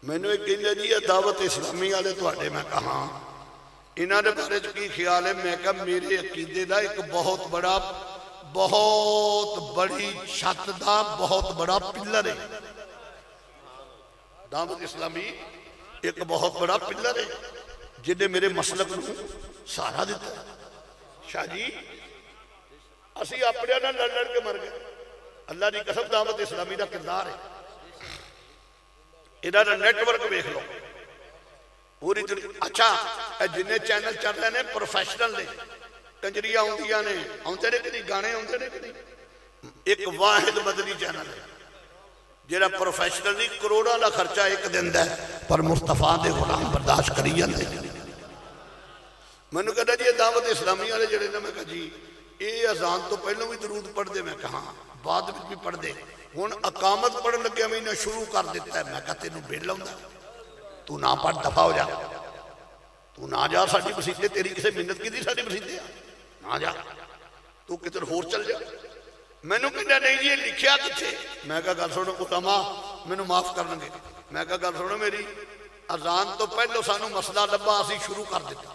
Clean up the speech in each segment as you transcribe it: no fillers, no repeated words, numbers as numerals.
میں نے ایک کہندے جی دعوت اسلامی والے تواڈے میں کہا انہاں دے بارے کی خیال ہے میں کہا میرے عقیدے دا ایک بہت بڑی چھت دا بہت بڑا پلر ہے دعوت اسلامی ایک بہت بڑا پلر ہے جنہیں میرے مسلک نو سہارا دیتا ہے شاہ جی اسی اپنے نہ لڑ کے مر گئے اللہ دی قسم دعوت اسلامی دا کردار ہے انہاں دا نیٹ ورک دیکھ لو پوری اچھا جنہیں چینل چل رہے ہیں پروفیشنل نے کنجریاں ہوندیاں نے آندے نے کدی گانے آندے نے کدی ایک واحد مدنی چینل ہے جڑا پروفیشنل نہیں کروڑاں دا خرچہ ایک دن دا ہے پر مصطفیٰ دے غلام برداشت کری جاندے میں نے کہا جی دعوت اسلامی والے جڑے نے میں کہا جی یہ اذان تو پہلوں بھی درود پڑھ دے میں کہا بعد بھی پڑھ دے ہن اقامت پڑھن لگے میں نے شروع کر دیتا ہے میں کہا تینوں بیل لاؤندا تو نہ پڑھ دفع ہو جا تو نہ جا ساڈی مسیتے تیری کسے منت کی دی ساڈی مسیتے نہ جا تو کدھر ہور چل جا میں نے کہا نہیں جی لکھیا کتھے میں کہا گل سنو علماء مینوں معاف کرن گے میں کہا گل سنو میری اذان تو پہلو سانو مسئلہ لبا اسی شروع کر دیتا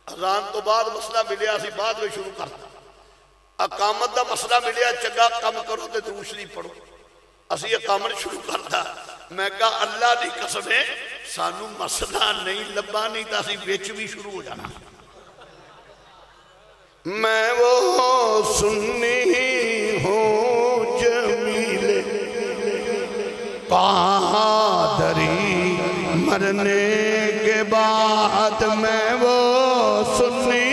اذان تو بعد مسئلہ ملیا اسی بعد میں شروع کرتا اقامت دا مسئلہ ملیا چنگا کم کرو تے دروش نہیں پڑھو اسی اقامت شروع کرتا میں کہا اللہ دی قسم ہے سانو مسئلہ نہیں لبا نہیں تا اسی ویچ بھی شروع ہو جانا میں وہ سنی ہوں جمیل قادری مرنے کے بعد میں وہ سنی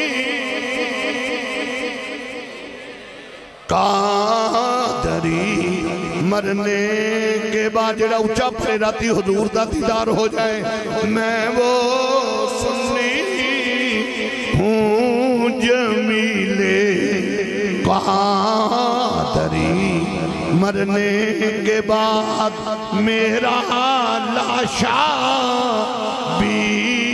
قادری مرنے کے بعد جڑا اچھا پڑے راتی حضور دا دیدار ہو جائے میں وہ سنی ہوں جمیل قادری مرنے کے بعد میرا لاشا بھی